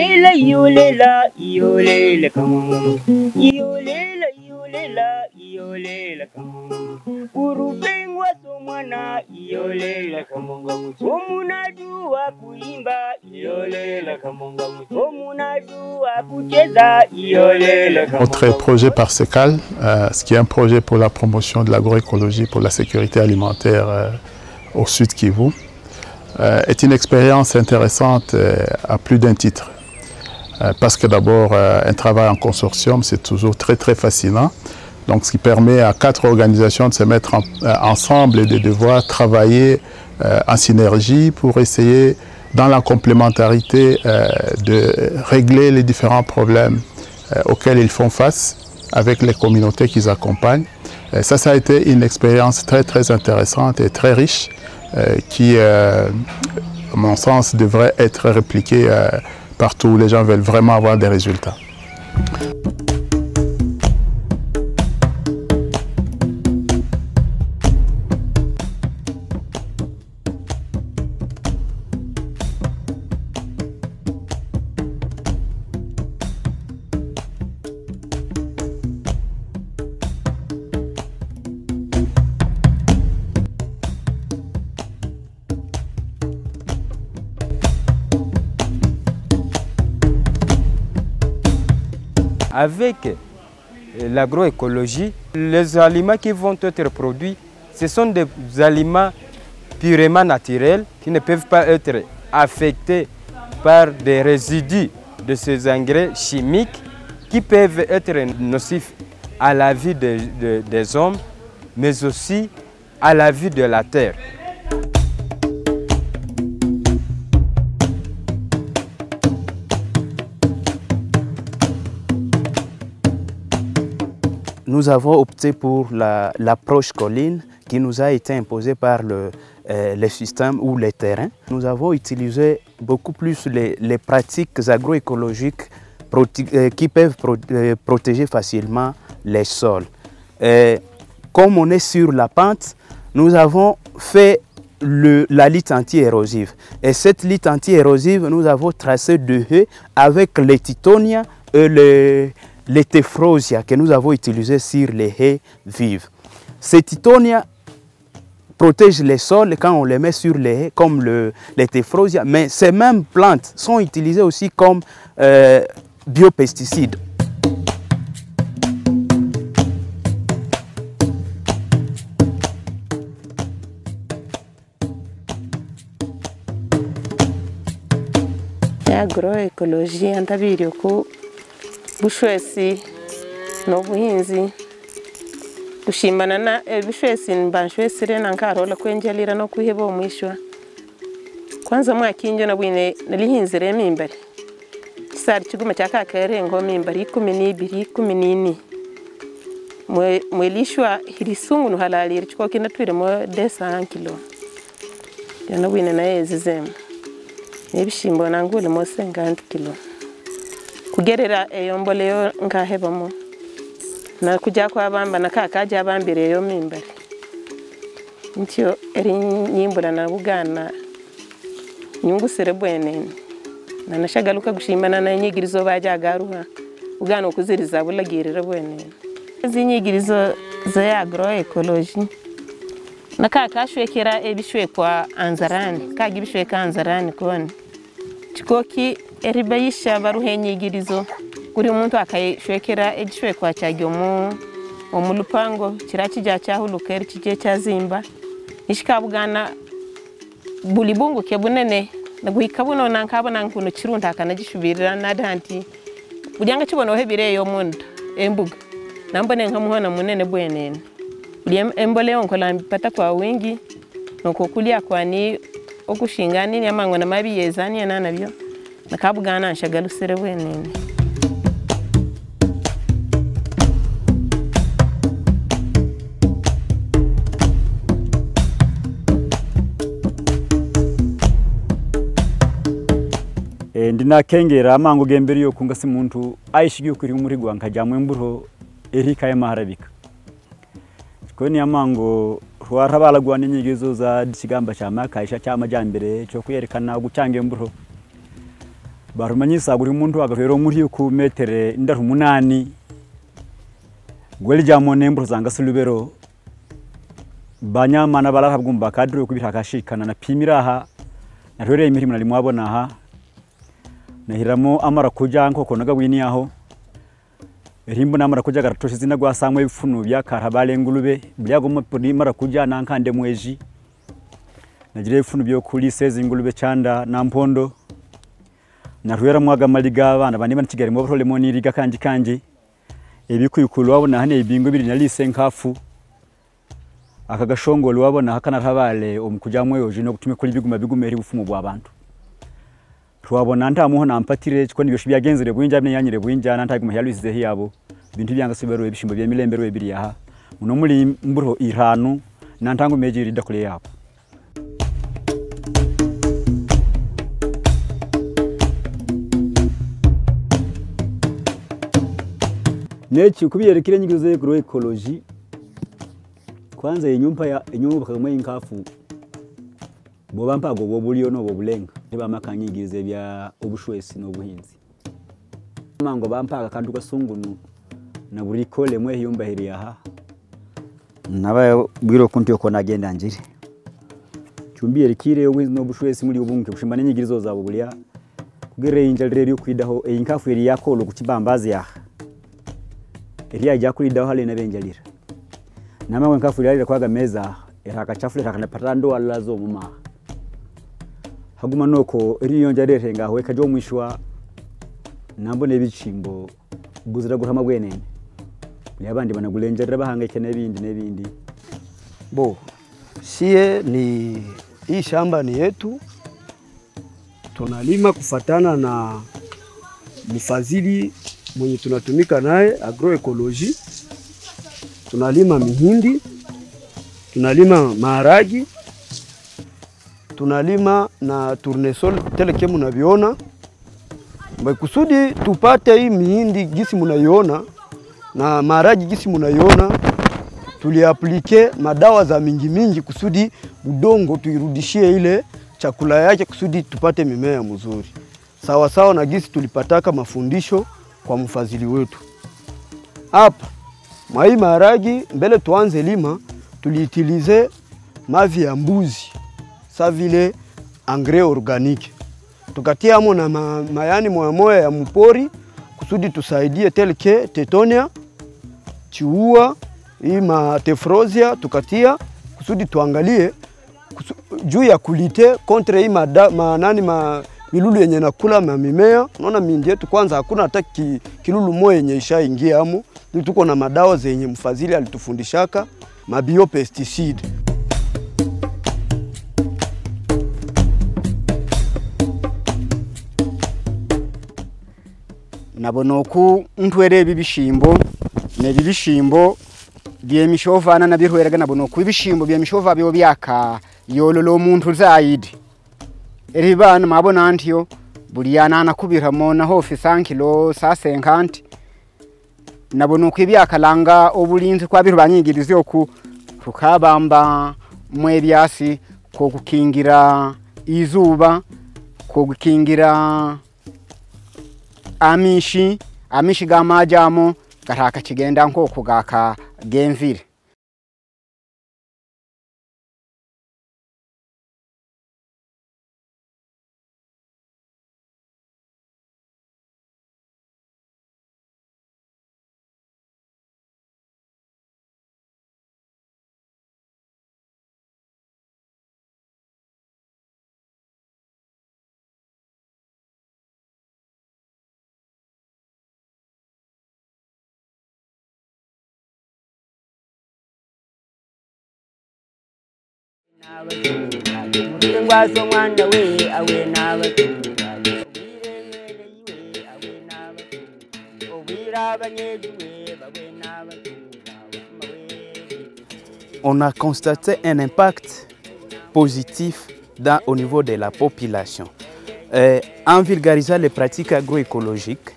Iolela, iolela, iolela kamonga. Iolela, iolela, iolela kamonga. Urupengwa somwana, iolela kamonga. Omunajua kuimba, iolela kamonga. Omunajua kucheza, iolela kamonga. Notre projet Parsecal, ce qui est un projet pour la promotion de l'agroécologie, pour la sécurité alimentaire au Sud Kivu, est une expérience intéressante à plus d'un titre. Parce que d'abord, un travail en consortium, c'est toujours très fascinant. Donc, ce qui permet à 4 organisations de se mettre ensemble et de devoir travailler en synergie pour essayer, dans la complémentarité, de régler les différents problèmes auxquels ils font face avec les communautés qu'ils accompagnent. Ça a été une expérience très intéressante et très riche qui, à mon sens, devrait être répliquée partout où les gens veulent vraiment avoir des résultats. Avec l'agroécologie, les aliments qui vont être produits, ce sont des aliments purement naturels qui ne peuvent pas être affectés par des résidus de ces engrais chimiques qui peuvent être nocifs à la vie des hommes, mais aussi à la vie de la terre. Nous avons opté pour l'approche colline qui nous a été imposée par les systèmes ou les terrains. Nous avons utilisé beaucoup plus les pratiques agroécologiques qui peuvent protéger facilement les sols. Comme on est sur la pente, nous avons fait la lutte anti-érosive. Et cette lutte anti-érosive, nous avons tracé de haies avec les titonias et les téphrosia que nous avons utilisés sur les haies vives. Ces titonias protègent les sols quand on les met sur les haies, comme les téphrosia, mais ces mêmes plantes sont utilisées aussi comme biopesticides. Agroecologie antabiri ko bushwesi n'obuhinzi gushimana na bushwesi mbanshwesire nankarola kwenjelira no kuheba omwishwa kwanza mwakinjo nabwine nalihinzire mimbari kisari kiguma cyakakarengo mimbari 12 14 mwelishwa hirisungu nuhalalira kiko kinatwiremo 200 kilo yanabwine naezizema ebishimbo nangule mo 50 kilo kugerera eyomboleyo nkahebamo na kujya kwa bamba nakakaje abambire yo mimbari ntyo eri nyimbura na bugana nyungu serebwene na nashagaluka gushimana na nyigirizo bajagaruha ugana okuziriza bulagirira bwene zinyigirizo za agroecology nakakashwekera ebishwe kwa anzarani kagibishweka anzarani kone chikoki eribayisha baruhenyigirizo kuri umuntu akayishwekera egishwe kwa cyagyomo omulupango kirakijya cyahulukera kije cyazimba ishikabugana bulibungu kebunene naguhikabuno nankabona nkuno kirunta kanagishubirira nadanti budyanga kibono hebireyo munda embuga nambone nkamuhona munene bwenene embole onkola mpata kwa wingi nokokulia kwani okushingani nyamango na mabiyezani yananabyo nakabugana nshagalusire bwenene ndinakengera amango gembere yo kungasi muntu ayishigiye kuri muri gwanka jamwe mburo erika ya maharabika koni amango rwarabala n'inyigizo za digamba cyama kaisha cyama jambere cyo kuyerekana gucyange mburo barumanyisa buri muntu agavero muri ku metere ndaru munani gweli jamone mbro zanga sulubero banyamana barahabwumba kadro kubira kashikana na pimiraha narore imirimo nari mwabona aha nahiramo amara kuja nkoko nagabwini aho rimbo namara kuja garatoshe zina gwasamwe ibifunu bya karabale ngulube byago mapuri mara kuja nankande mweji nagire ibifunu byo kuri sezi ngulube canda na mpondo narwera mwaga maliga abana bandi bantigari mu bro lemoni riga kanji ebikuyukulu wabona hane ibingo biri nalise nkafu akagashongolo wabona hakana rabale omukujamwe yoje no gutume kuri biguma eri bufumu bwa abantu twabona nta muho nampatire cyo nibyo byagenzere bwinja byanyire bwinja nta guma yalusize hiyabo ibintu byanga subero ebishimbo bya milembero ebiri aha muno muri mburo iranu nantango mejiri dakule yabo nechi kubiyerekire nyigizo agroecology kwanza inyumba kama inkafu boba mpago bobuliyo no bobulenga niba makanyigize bya obushwesi no buhinzi mango bampaga kandi gasungunu na buri kole mwe yumba heri aha naba bwiro kunti yoko nagenda njiri chumbiyerekire obuhinzi no bushwesi muri ubunke kushimba nyigizo zabo buliya kugere injalire yo kwidaho inkafu eri yakolo kukibambazi ya Elia jakuri dawa hali na benjalira. Nama kwa nkafu yalira kwa meza eraka chafule rakana patando alazo muma. Haguma noko eriyo njarere ngaho ekajo mwishwa nambone bicimbo buzira guhama bwenene. Yabandi banagulenjera bahangayike nebindi. Bo sie ni hii shamba ni yetu. Tunalima kufatana na mfadhili mwenye tunatumika naye agroecology. Tunalima mihindi, tunalima maharagi, tunalima na tournesol teleke munaviona. Kusudi tupate hii mihindi gisi munaiona na maharagi gisi munaiona, tuliaplike madawa za mingi kusudi udongo tuirudishie ile chakula yake kusudi tupate mimea mzuri. Sawa na gisi tulipataka mafundisho kwa mfadhili wetu. Hapa mai maharagi mbele tuanze lima tuliutilize mavi ya mbuzi sa vile engrais organique. Tukatia amo na mayani moya ya mpori kusudi tusaidie telke tetonia, chiua, hii matefrosia tukatia kusudi tuangalie juu ya kulite kontre hii milulu yenye nakula mimea. Unaona mindi yetu kwanza hakuna hata kilulu moja yenye ishaingia amo. Tuko na madawa zenye mfadhili alitufundishaka, biopesticide. Nabonoku ntwere bibishimbo ne bibishimbo byemishovana na birweraga nabonoku bibishimbo byemishova byo byaka yololo muntu zaidi eribana mabona antiyo buliyana nakubiramo na hofi 5 kilo sa 50 nabonoku ibyakalanga obulinzi kwa biru banyigirize oku tukabamba mwebyasi ko gukingira izuba ko gukingira amishi gamajamo garaka kigenda nko kugaka gemvire. On a constaté un impact positif au niveau de la population. En vulgarisant les pratiques agroécologiques,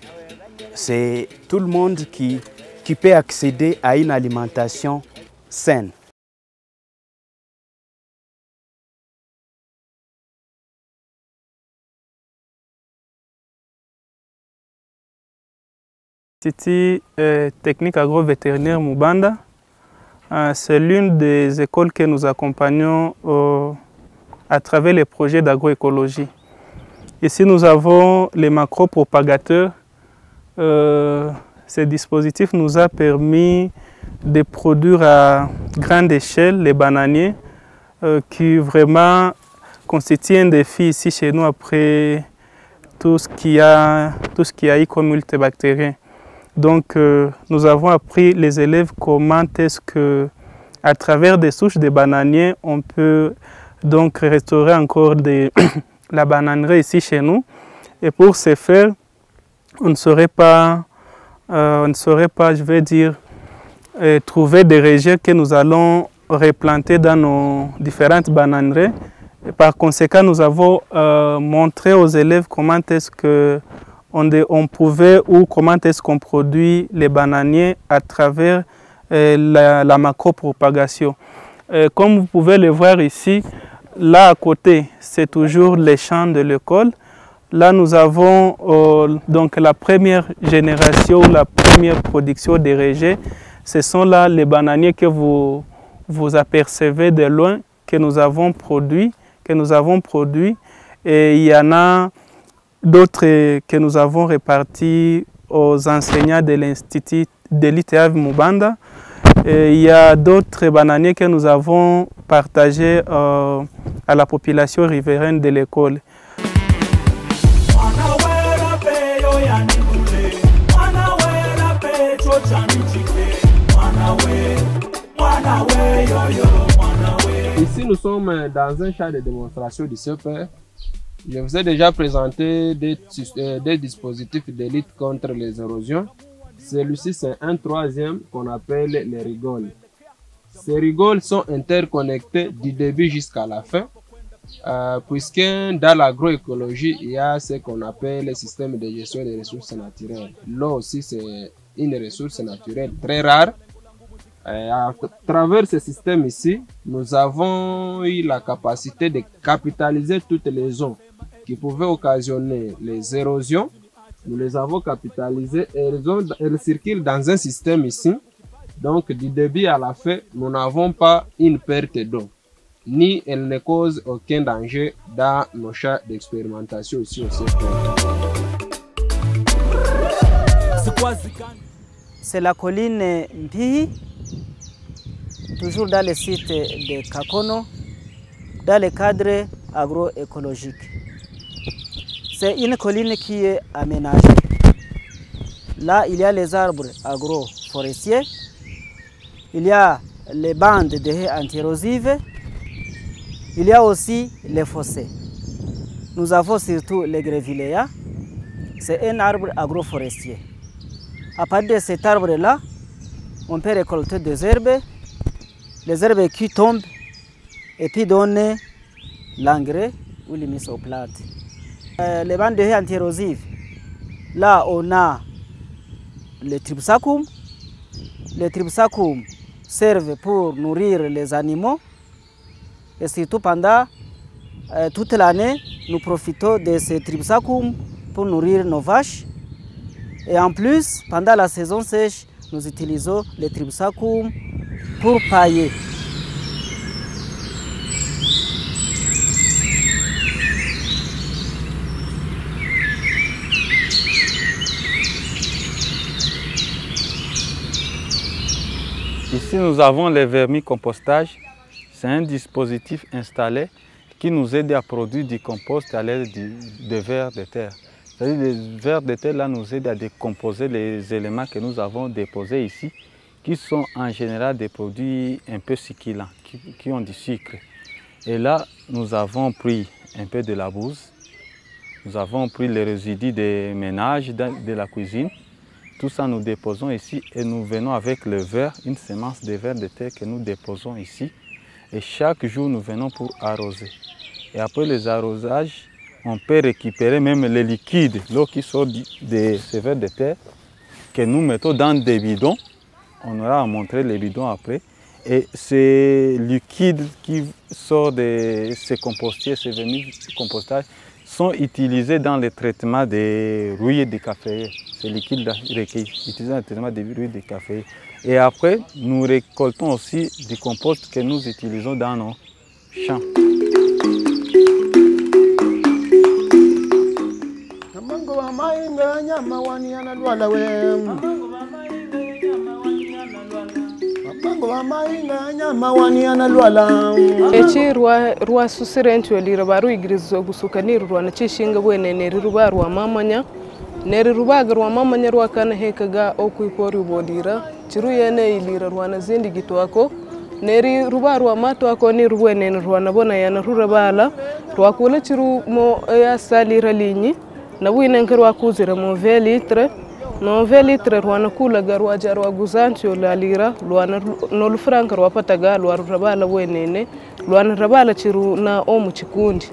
c'est tout le monde qui peut accéder à une alimentation saine. L'Institut technique agro-vétérinaire Mubanda, c'est l'une des écoles que nous accompagnons à travers les projets d'agroécologie. Ici, nous avons les macro-propagateurs. Ce dispositif nous a permis de produire à grande échelle les bananiers qui vraiment constituent un défi ici chez nous après tout ce qu'il y a eu comme multibactérien. Donc nous avons appris les élèves comment est-ce que à travers des souches de bananiers on peut donc restaurer encore la bananerie ici chez nous. Et pour ce faire, on ne saurait pas, je vais dire, trouver des rejets que nous allons replanter dans nos différentes bananeries. Et par conséquent, nous avons montré aux élèves comment est-ce qu'on pouvait ou comment est-ce qu'on produit les bananiers à travers la macro-propagation. Comme vous pouvez le voir ici, là à côté, c'est toujours les champs de l'école. Là, nous avons donc la première génération, la première production des rejets. Ce sont là les bananiers que vous apercevez de loin, que nous avons produits. Et il y en a d'autres que nous avons répartis aux enseignants de l'Institut de l'ITAV Mubanda. Et il y a d'autres bananiers que nous avons partagés à la population riveraine de l'école. Ici, nous sommes dans un champ de démonstration du CPR. Je vous ai déjà présenté des dispositifs de lutte contre les érosions. Celui-ci, c'est un troisième qu'on appelle les rigoles. Ces rigoles sont interconnectés du début jusqu'à la fin, puisque dans l'agroécologie, il y a ce qu'on appelle le système de gestion des ressources naturelles. L'eau aussi, c'est une ressource naturelle très rare. À travers ce système ici, nous avons eu la capacité de capitaliser toutes les zones qui pouvaient occasionner les érosions. Nous les avons capitalisées et elles circulent dans un système ici. Donc du début à la fin, nous n'avons pas une perte d'eau, ni elles ne causent aucun danger dans nos champs d'expérimentation ici au CFR. C'est la colline Mpihi, toujours dans le site de Kakono, dans le cadre agroécologique. C'est une colline qui est aménagée. Là, il y a les arbres agroforestiers, il y a les bandes de haies anti-érosives, il y a aussi les fossés. Nous avons surtout les grevillea, c'est un arbre agroforestier. À partir de cet arbre-là, on peut récolter des herbes, les herbes qui tombent et puis donner l'engrais ou les mises aux plantes. Les bandes de haies anti-érosives, là on a le tripsacum. Les tripsacum servent pour nourrir les animaux et surtout pendant toute l'année, nous profitons de ces tripsacum pour nourrir nos vaches. Et en plus, pendant la saison sèche, nous utilisons les tripsacum pour pailler. Ici, nous avons le vermicompostage. C'est un dispositif installé qui nous aide à produire du compost à l'aide de vers de terre. C'est-à-dire les vers de terre là, nous aident à décomposer les éléments que nous avons déposés ici, qui sont en général des produits un peu succulents, qui ont du sucre. Et là, nous avons pris un peu de la bouse, nous avons pris les résidus des ménages, de la cuisine. Tout ça, nous déposons ici et nous venons avec le verre, une semence de vers de terre que nous déposons ici. Et chaque jour, nous venons pour arroser. Et après les arrosages, on peut récupérer même les liquides, l'eau qui sort de ces vers de terre, que nous mettons dans des bidons. On aura à montrer les bidons après. Et ces liquides qui sortent de ces compostiers, ces vermicompostages, sont utilisés dans le traitement des rouillés de café. C'est liquide utilisé dans le traitement des rouillés de café. Et après, nous récoltons aussi du compost que nous utilisons dans nos champs. Eci ruwa susirenci walira baru igirizo gusuka ni ruwa na cishinga bwene neri ruba ruwa mamanya neri ruba ruwa mamanya ruwa kana hekaga okuipori bodira ciru yene ilira ruwa na zindi gitwako neri ruba ruwa matwako ni ruwene ruwa na bona yana rurabala ruwa kula ciru mo ya salira linyi na bwine nkarwa kuzira mo 20 litre no 20 litre ruwana kula garwa jarwa guzancho la lira luana no lufranka rwa pataga lwa rabala wenene luana rabala chiru na omu chikundi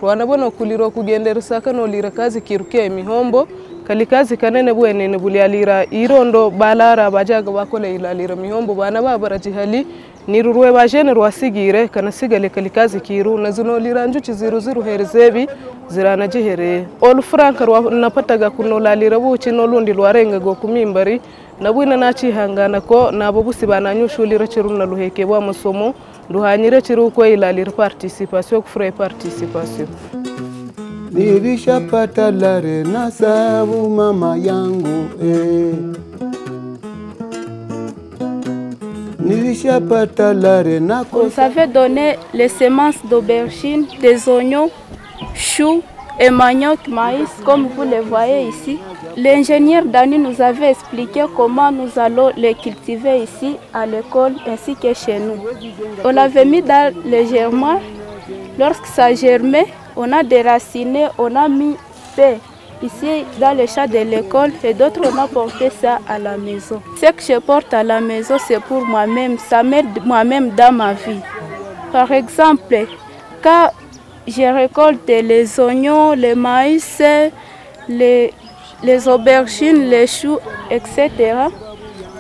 ruwana bona kuliro kugenderesa kano lira kazi kiruke mihombo kali kazi kanene bwenene buli alira irondo balara bajaga bakole ila lira mihombo bana babara jihali niruwe bajene rwasigire kana sigale kali kazi kiru na zino lira njuchi 00 herzebi zirana jihere ol franka napataga kuno lalira buci no lundi lwarenga go kumimbari na bwina naci hangana ko nabo busi bananyushulira ciruna luheke bwa musomo duhanyire ciru ko ilalira participation kufure participation nilishapata lare na sabu mama yangu Vous avez donné les semences d'aubergines, des oignons, choux et manioc, maïs, comme vous le voyez ici. L'ingénieur Dani nous avait expliqué comment nous allons les cultiver ici à l'école ainsi que chez nous. On l'avait mis dans le germoir. Lorsque ça germait, on a déraciné, on a mis paix ici dans le champ de l'école et d'autres on a porté ça à la maison. Ce que je porte à la maison, c'est pour moi-même, ça m'aide moi-même dans ma vie. Par exemple, quand je récolte les oignons, les maïs, les aubergines, les choux, etc.,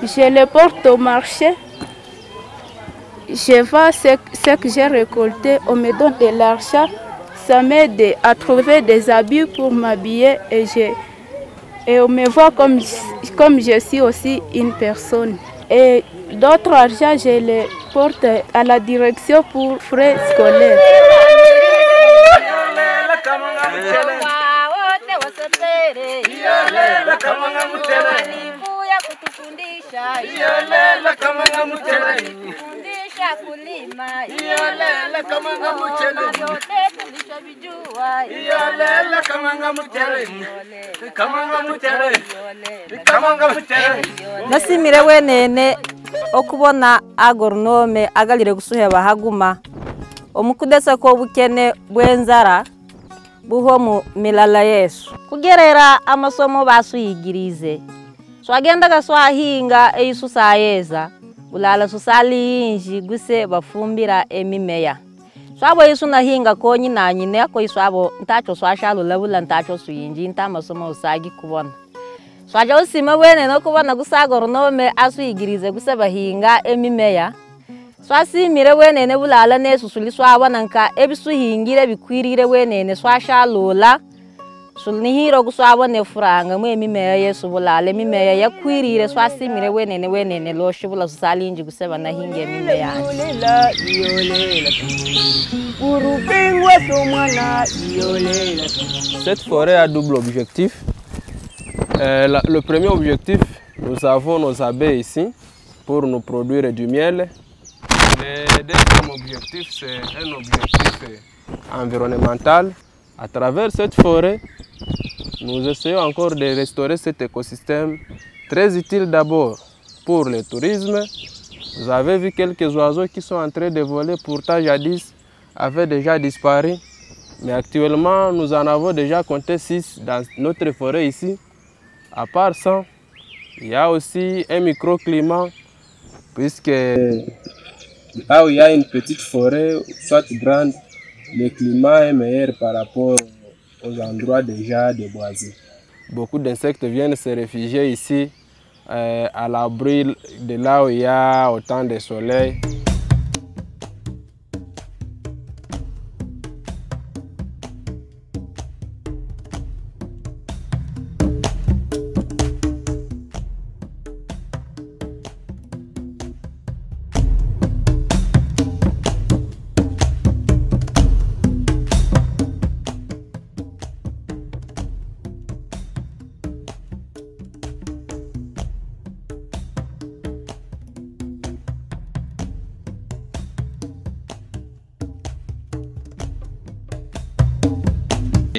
je les porte au marché. Je vends ce que j'ai récolté, on me donne de l'argent. Ça m'aide à trouver des habits pour m'habiller et on me voit comme je suis aussi une personne. Et d'autres argent, je les porte à la direction pour frais scolaires. Nasimire wenene okubona agronome agalire gusuheba haguma omukudesa ko bukene bwenzara buho mu milala Yesu kugerera amasomo basuyigirize swagendaga swahinga eyisusaayeza ulala susali inji guse bafumbira emimeya swabo Yesu nahinga ko nyina nyine ko iswabo ntacho swashalo labula ntacho suyinji ntamasomo usagi kubona swaje usima wene no kubona gusagornome asuyigirize guse bahinga emimeya swasimire wenene bulala nesusuli swabona nka ebisuhingire bikwirire wenene swashalola sulnihiro guswabone furanga mwe emimeya Yesu bulala emimeya yakwirire swasimire wenene lo shibula susalinji guseba nahinge emimeya Cette forêt a double objectif. Le premier objectif, nous avons nos abeilles ici pour nous produire du miel. Le deuxième objectif, c'est un objectif environnemental. À travers cette forêt, nous essayons encore de restaurer cet écosystème très utile d'abord pour le tourisme. Vous avez vu quelques oiseaux qui sont en train de voler, pourtant jadis avaient déjà disparu. Mais actuellement, nous en avons déjà compté 6 dans notre forêt ici. À part ça, il y a aussi un microclimat, puisque là où il y a une petite forêt, soit grande, le climat est meilleur par rapport aux endroits déjà déboisés. Beaucoup d'insectes viennent se réfugier ici, à l'abri de là où il y a autant de soleil.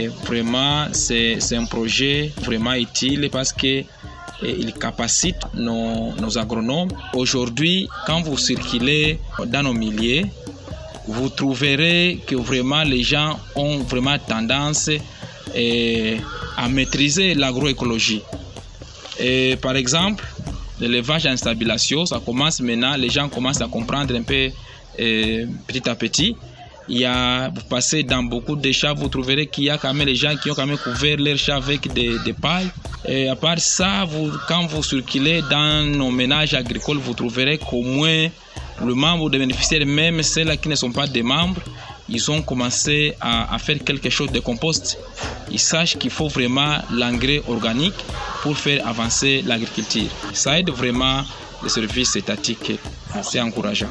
Et vraiment, c'est un projet vraiment utile parce que il capacite nos agronomes. Aujourd'hui, quand vous circulez dans nos milieux, vous trouverez que vraiment les gens ont vraiment tendance à maîtriser l'agroécologie. Par exemple, l'élevage en stabilation, ça commence maintenant, les gens commencent à comprendre un peu petit à petit. Vous passez dans beaucoup de champs, vous trouverez qu'il y a quand même les gens qui ont quand même couvert leurs champs avec des pailles. Et à part ça, quand vous circulez dans nos ménages agricoles, vous trouverez qu'au moins le membre des bénéficiaires, même ceux-là qui ne sont pas des membres, ils ont commencé à faire quelque chose de compost. Ils sachent qu'il faut vraiment l'engrais organique pour faire avancer l'agriculture. Ça aide vraiment les services étatiques. C'est encourageant.